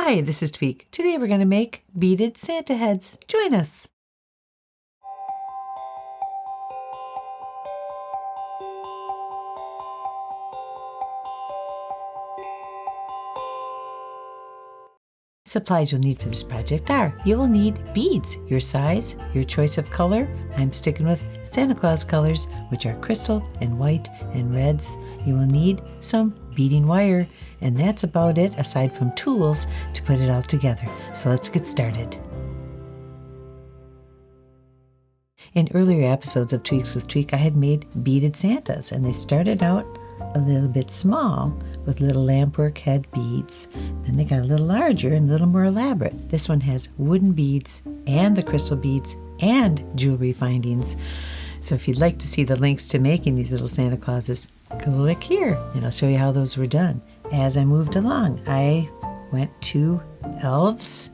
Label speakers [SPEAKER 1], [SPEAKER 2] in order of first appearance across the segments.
[SPEAKER 1] Hi, this is Tweek. Today we're going to make beaded Santa heads. Join us. Supplies you'll need for this project are: you will need beads, your size, your choice of color. I'm sticking with Santa Claus colors, which are crystal and white and reds. You will need some beading wire, and that's about it aside from tools to put it all together. So let's get started. In earlier episodes of Tweeks with Tweek, I had made beaded Santas, and they started out a little bit small with little lampwork head beads. Then they got a little larger and a little more elaborate. This one has wooden beads and the crystal beads and jewelry findings. So if you'd like to see the links to making these little Santa Clauses, click here and I'll show you how those were done. As I moved along, I went to elves.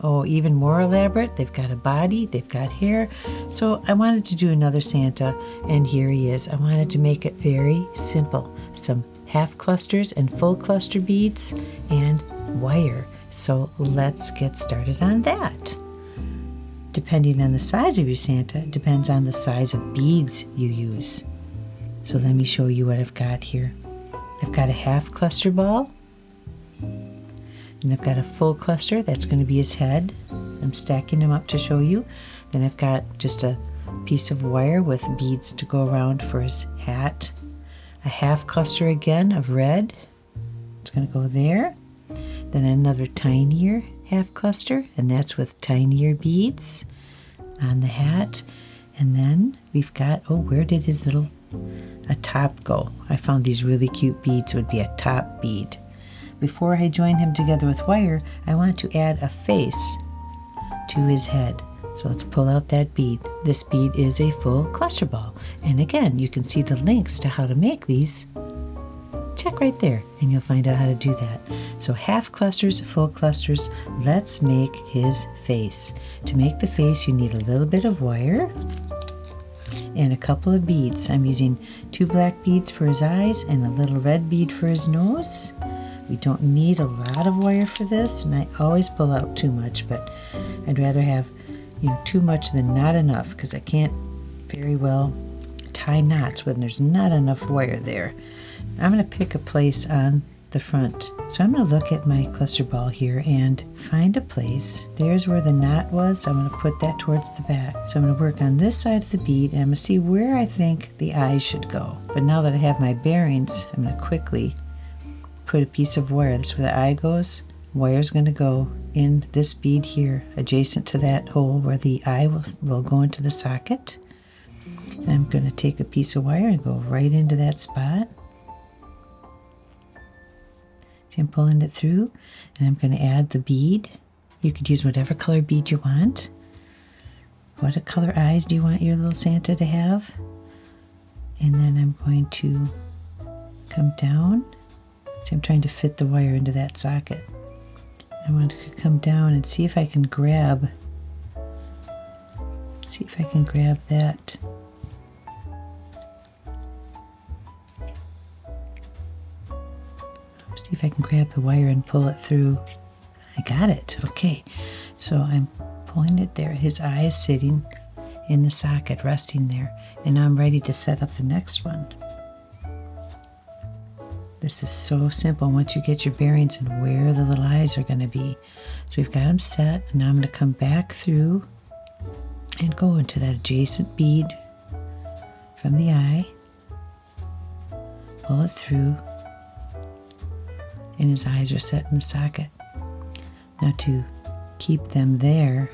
[SPEAKER 1] Oh, even more elaborate. They've got a body, they've got hair. So I wanted to do another Santa, and here he is. I wanted to make it very simple. Some half clusters and full cluster beads and wire. So let's get started on that. Depending on the size of your Santa, it depends on the size of beads you use. So let me show you what I've got here. I've got a half cluster ball. And I've got a full cluster, that's going to be his head. I'm stacking them up to show you. Then I've got just a piece of wire with beads to go around for his hat. A half cluster again of red. It's going to go there. Then another tinier half cluster, and that's with tinier beads on the hat. And then we've got, oh, where did his little, a top go? I found these really cute beads would be a top bead. Before I join him together with wire, I want to add a face to his head. So let's pull out that bead. This bead is a full cluster ball. And again, you can see the links to how to make these. Check right there and you'll find out how to do that. So half clusters, full clusters. Let's make his face. To make the face, you need a little bit of wire and a couple of beads. I'm using 2 black beads for his eyes and a little red bead for his nose. We don't need a lot of wire for this, and I always pull out too much, but I'd rather have, too much than not enough, because I can't very well tie knots when there's not enough wire there. I'm going to pick a place on the front. So I'm going to look at my cluster ball here and find a place. There's where the knot was. I'm going to put that towards the back. So I'm going to work on this side of the bead, and I'm going to see where I think the eyes should go. But now that I have my bearings, I'm going to quickly put a piece of wire. That's where the eye goes. Wire's going to go in this bead here, adjacent to that hole where the eye will go into the socket. And I'm going to take a piece of wire and go right into that spot. See, I'm pulling it through, and I'm going to add the bead. You could use whatever color bead you want. What color eyes do you want your little Santa to have? And then I'm going to come down. See, I'm trying to fit the wire into that socket. I want to come down and see if I can grab that. See if I can grab the wire and pull it through. I got it. Okay. So I'm pulling it there. His eye is sitting in the socket, resting there. And now I'm ready to set up the next one. This is so simple once you get your bearings and where the little eyes are going to be. So we've got them set, and now I'm going to come back through and go into that adjacent bead from the eye. Pull it through, and his eyes are set in the socket. Now to keep them there,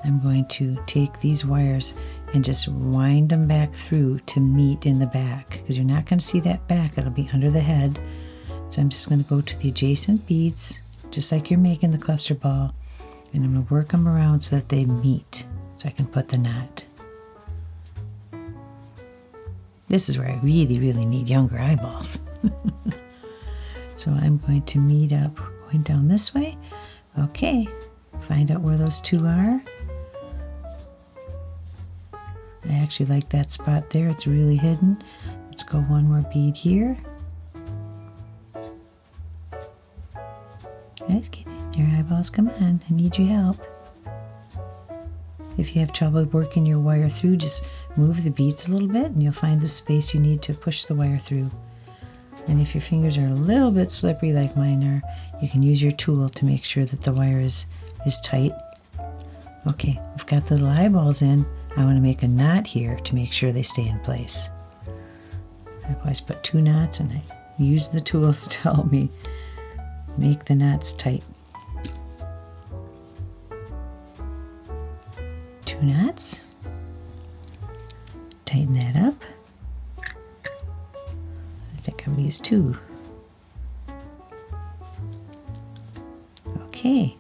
[SPEAKER 1] I'm going to take these wires and just wind them back through to meet in the back, because you're not going to see that back. It'll be under the head. So I'm just going to go to the adjacent beads, just like you're making the cluster ball, and I'm going to work them around so that they meet, so I can put the knot. This is where I really, really need younger eyeballs. So I'm going to meet up, going down this way. Okay, find out where those two are. I actually like that spot there. It's really hidden. Let's go one more bead here. Let's get in there, eyeballs. Come on, I need your help. If you have trouble working your wire through, just move the beads a little bit and you'll find the space you need to push the wire through. And if your fingers are a little bit slippery like mine are, you can use your tool to make sure that the wire is tight. Okay, we've got the little eyeballs in. I want to make a knot here to make sure they stay in place. I've always put 2 knots and I use the tools to help me make the knots tight. 2 knots. Tighten that up. I think I'm going to use 2. Okay.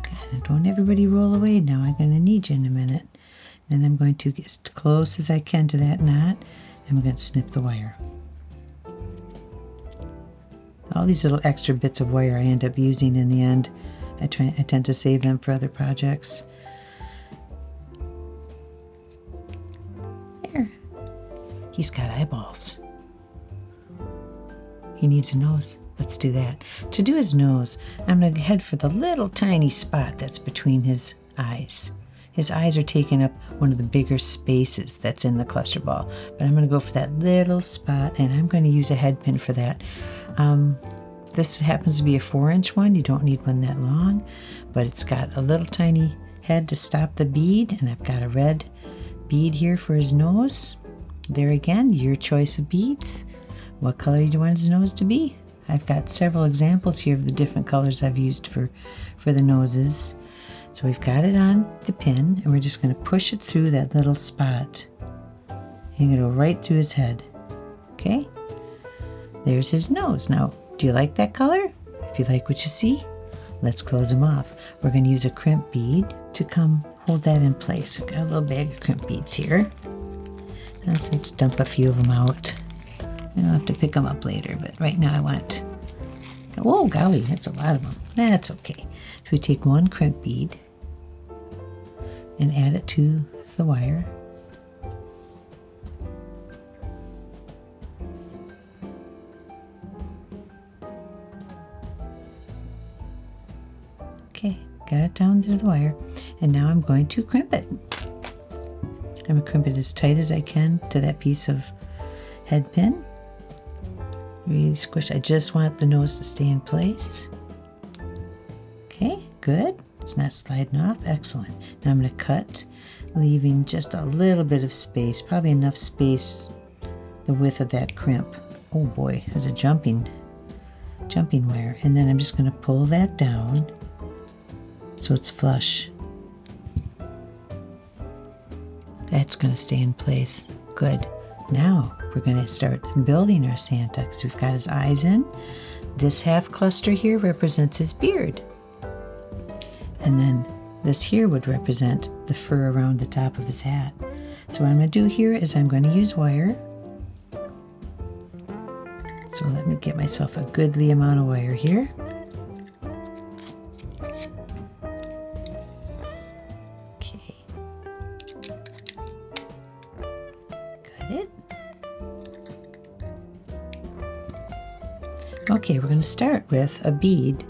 [SPEAKER 1] God, don't everybody roll away now. I'm going to need you in a minute. Then I'm going to get as close as I can to that knot, and we're going to snip the wire. All these little extra bits of wire I end up using in the end. I tend to save them for other projects. There. He's got eyeballs. He needs a nose. Let's do that. To do his nose, I'm going to head for the little tiny spot that's between his eyes. His eyes are taking up one of the bigger spaces that's in the cluster ball. But I'm going to go for that little spot, and I'm going to use a head pin for that. This happens to be a 4-inch one. You don't need one that long, but it's got a little tiny head to stop the bead, and I've got a red bead here for his nose. There again, your choice of beads. What color do you want his nose to be? I've got several examples here of the different colors I've used for the noses. So we've got it on the pin, and we're just going to push it through that little spot. And it'll go right through his head. Okay? There's his nose. Now, do you like that color? If you like what you see, let's close him off. We're going to use a crimp bead to come hold that in place. I've got a little bag of crimp beads here. Let's just dump a few of them out. I'll have to pick them up later, but right now I want... Oh, golly, that's a lot of them. That's okay. So we take 1 crimp bead and add it to the wire. Okay, got it down through the wire, and now I'm going to crimp it. I'm going to crimp it as tight as I can to that piece of head pin. Really squish. I just want the nose to stay in place. Okay, good. It's not sliding off. Excellent. Now I'm going to cut, leaving just a little bit of space, probably enough space the width of that crimp. Oh boy, there's a jumping wire. And then I'm just going to pull that down so it's flush. That's going to stay in place. Good. Now we're going to start building our Santa because we've got his eyes in. This half cluster here represents his beard. And then this here would represent the fur around the top of his hat. So what I'm going to do here is I'm going to use wire. So let me get myself a goodly amount of wire here. Okay. Got it. Okay, we're going to start with a bead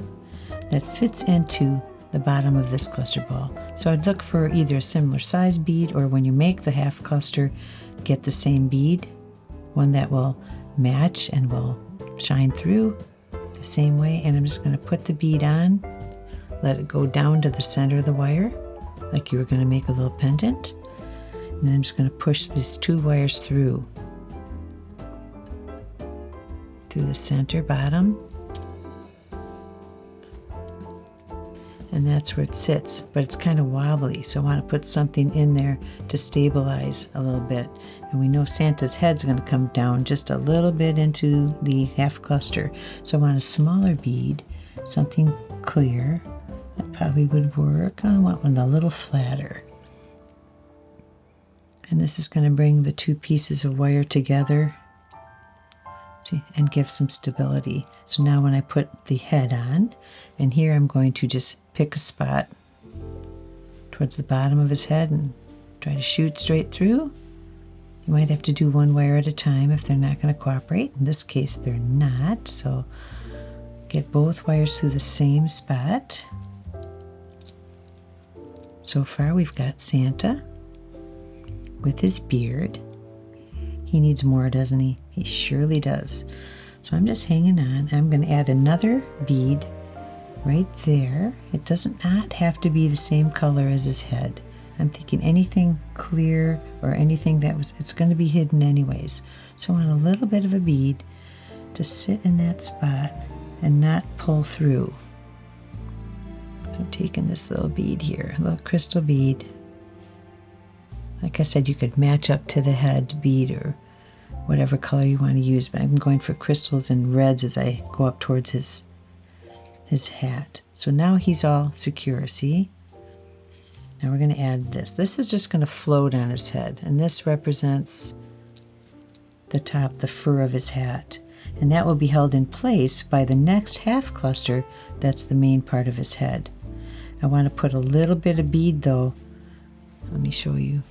[SPEAKER 1] that fits into the bottom of this cluster ball. So I'd look for either a similar size bead, or when you make the half cluster, get the same bead, one that will match and will shine through the same way. And I'm just going to put the bead on, let it go down to the center of the wire, like you were going to make a little pendant. And then I'm just going to push these 2 wires through the center bottom. And that's where it sits, but it's kind of wobbly, so I want to put something in there to stabilize a little bit. And we know Santa's head's going to come down just a little bit into the half cluster, so I want a smaller bead, something clear. That probably would work. I want one a little flatter. And this is going to bring the 2 pieces of wire together, see, and give some stability. So now when I put the head on, and here I'm going to just pick a spot towards the bottom of his head and try to shoot straight through. You might have to do 1 wire at a time if they're not going to cooperate. In this case, they're not, so Get both wires through the same spot. So far we've got Santa with his beard. He needs more, doesn't he? He surely does. So I'm just hanging on. I'm going to add another bead right there. It does not have to be the same color as his head. I'm thinking anything clear or anything it's going to be hidden anyways. So I want a little bit of a bead to sit in that spot and not pull through. So I'm taking this little bead here, a little crystal bead. Like I said, you could match up to the head bead or whatever color you want to use, but I'm going for crystals and reds as I go up towards his hat. So now he's all secure, see? Now we're going to add this. This is just going to float on his head, and this represents the top, the fur of his hat. And that will be held in place by the next half cluster that's the main part of his head. I want to put a little bit of bead though. Let me show you.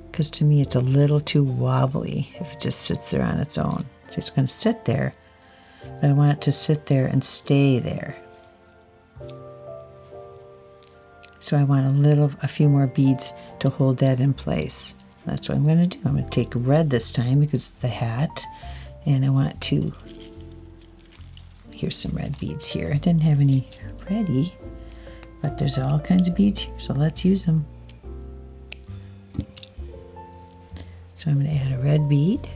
[SPEAKER 1] Because to me it's a little too wobbly if it just sits there on its own. So it's going to sit there, but I want it to sit there and stay there. So I want a few more beads to hold that in place. That's what I'm going to do. I'm going to take red this time because it's the hat, and I want to, here's some red beads here. I didn't have any ready, but there's all kinds of beads here, so let's use them. So I'm going to add a red bead.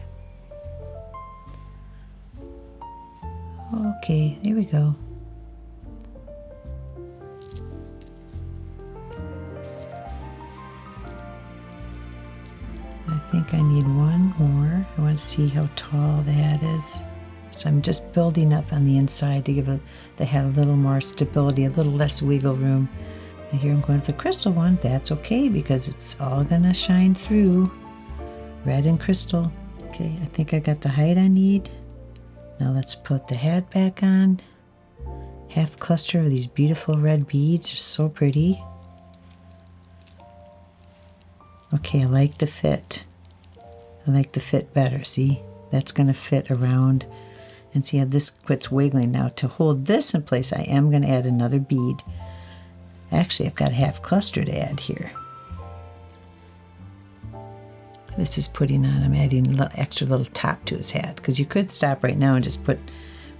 [SPEAKER 1] Okay, there we go. I think I need one more. I want to see how tall the hat is. So I'm just building up on the inside to give the hat a little more stability, a little less wiggle room. And here I'm going with the crystal one. That's okay because it's all gonna shine through. Red and crystal. Okay, I think I got the height I need. Now let's put the hat back on. Half cluster of these beautiful red beads are so pretty. Okay, I like the fit. I like the fit better, see? That's going to fit around. And see how this quits wiggling. Now to hold this in place, I am going to add another bead. Actually, I've got a half cluster to add here. This is putting on, I'm adding a little extra little top to his hat. Because you could stop right now and just put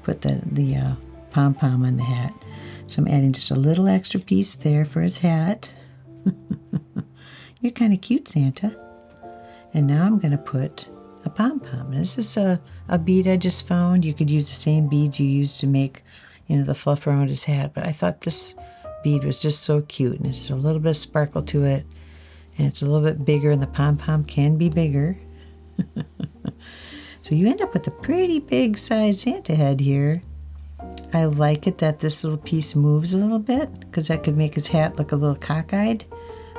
[SPEAKER 1] the pom-pom on the hat. So I'm adding just a little extra piece there for his hat. You're kind of cute, Santa. And now I'm going to put a pom-pom. This is a bead I just found. You could use the same beads you used to make, the fluff around his hat. But I thought this bead was just so cute. And it's a little bit of sparkle to it. And it's a little bit bigger, and the pom-pom can be bigger. So you end up with a pretty big sized Santa head here. I like it that this little piece moves a little bit, because that could make his hat look a little cockeyed,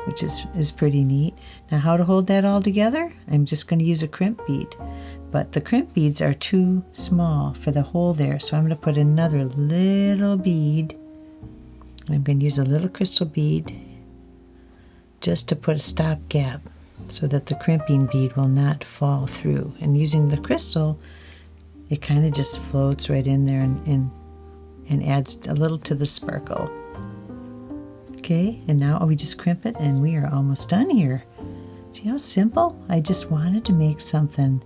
[SPEAKER 1] which is pretty neat. Now how to hold that all together? I'm just going to use a crimp bead. But the crimp beads are too small for the hole there, so I'm going to put another little bead. I'm going to use a little crystal bead just to put a stop gap so that the crimping bead will not fall through. And using the crystal, it kind of just floats right in there and adds a little to the sparkle. Okay, and now we just crimp it and we are almost done here. See how simple? I just wanted to make something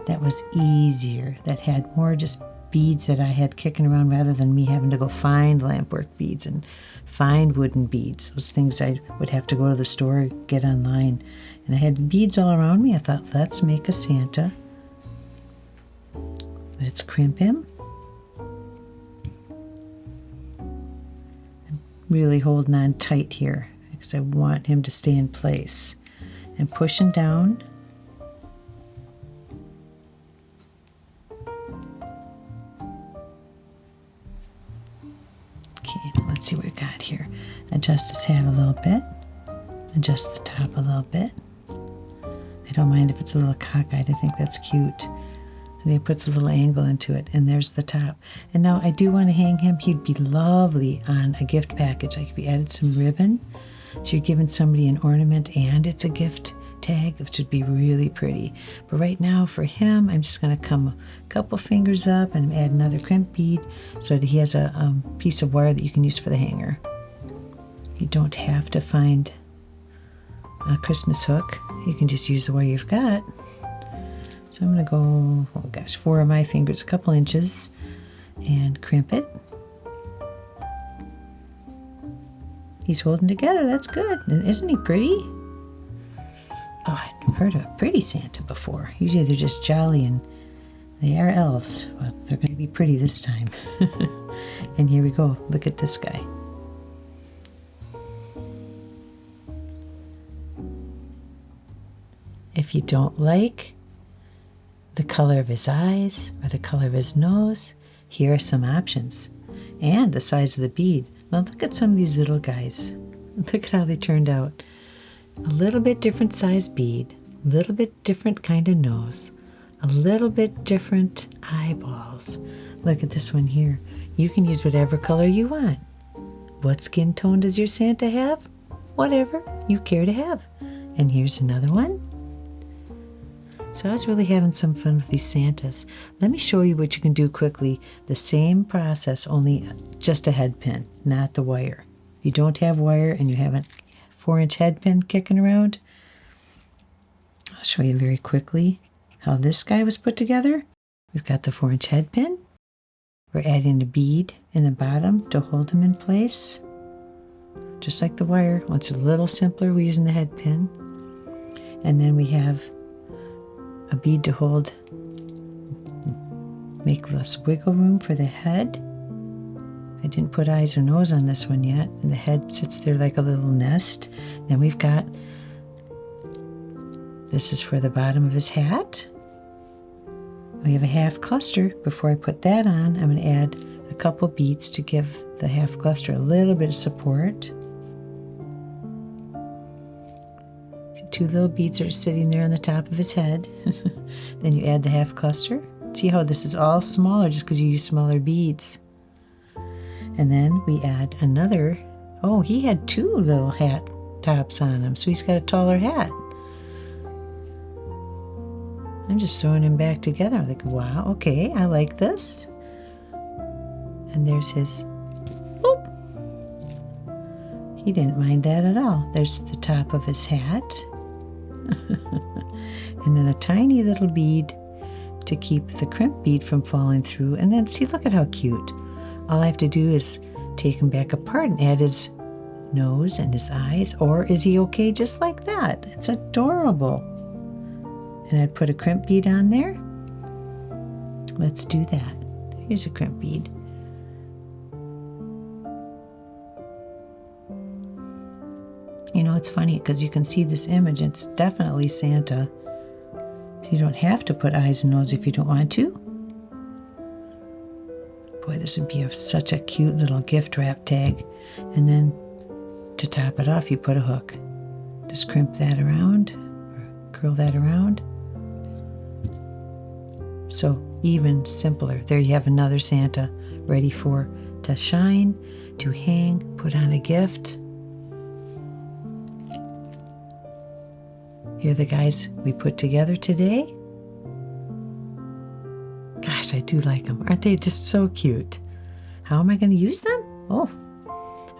[SPEAKER 1] that was easier, that had more just beads that I had kicking around rather than me having to go find lampwork beads and find wooden beads. Those things I would have to go to the store, get online. And I had beads all around me. I thought, let's make a Santa. Let's crimp him. I'm really holding on tight here because I want him to stay in place. And pushing down. Okay, let's see what we got here. Adjust his hat a little bit. Adjust the top a little bit. I don't mind if it's a little cockeyed. I think that's cute. And it puts a little angle into it. And there's the top. And now I do want to hang him. He'd be lovely on a gift package. Like if you added some ribbon. So you're giving somebody an ornament and it's a gift to tag, which would be really pretty. But right now for him, I'm just going to come a couple fingers up and add another crimp bead so that he has a piece of wire that you can use for the hanger. You don't have to find a Christmas hook. You can just use the wire you've got. So I'm going to go, oh gosh, 4 of my fingers, a couple inches, and crimp it. He's holding together. That's good. And isn't he pretty? Oh, I've heard of a pretty Santa before. Usually they're just jolly and they are elves. Well, they're going to be pretty this time. And here we go. Look at this guy. If you don't like the color of his eyes or the color of his nose, here are some options. And the size of the bead. Now look at some of these little guys. Look at how they turned out. A little bit different size bead, a little bit different kind of nose, a little bit different eyeballs. Look at this one here. You can use whatever color you want. What skin tone does your Santa have? Whatever you care to have. And here's another one. So I was really having some fun with these Santas. Let me show you what you can do quickly. The same process, only just a head pin, not the wire. If you don't have wire and you have a 4-inch head pin kicking around, I'll show you very quickly how this guy was put together. We've got the 4-inch head pin. We're adding a bead in the bottom to hold him in place. Just like the wire. Once a little simpler, we're using the head pin. And then we have a bead to hold, make less wiggle room for the head. I didn't put eyes or nose on this one yet, and the head sits there like a little nest. Then we've got, this is for the bottom of his hat. We have a half cluster. Before I put that on, I'm going to add a couple beads to give the half cluster a little bit of support. 2 little beads are sitting there on the top of his head. Then you add the half cluster. See how this is all smaller just because you use smaller beads. And then we add another. Oh, he had 2 little hat tops on him, so he's got a taller hat. I'm just throwing him back together. I'm like, wow, okay, I like this. And there's his, oop. He didn't mind that at all. There's the top of his hat. And then a tiny little bead to keep the crimp bead from falling through. And then see, look at how cute. All I have to do is take him back apart and add his nose and his eyes. Or is he okay just like that? It's adorable. And I'd put a crimp bead on there. Let's do that. Here's a crimp bead. You know, it's funny because you can see this image. It's definitely Santa. So you don't have to put eyes and nose if you don't want to. Boy, this would be such a cute little gift wrap tag. And then to top it off, you put a hook. Just crimp that around, or curl that around. So even simpler. There you have another Santa ready to shine, to hang, put on a gift. Here are the guys we put together today. Gosh, I do like them. Aren't they just so cute? How am I going to use them? Oh,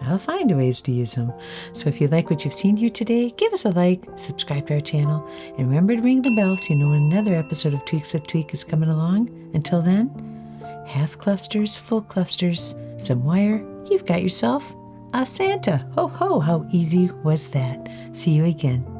[SPEAKER 1] I'll find ways to use them. So if you like what you've seen here today, give us a like, subscribe to our channel, and remember to ring the bell so you know when another episode of Tweeks with Tweek is coming along. Until then, half clusters, full clusters, some wire, you've got yourself a Santa. Ho ho, how easy was that? See you again.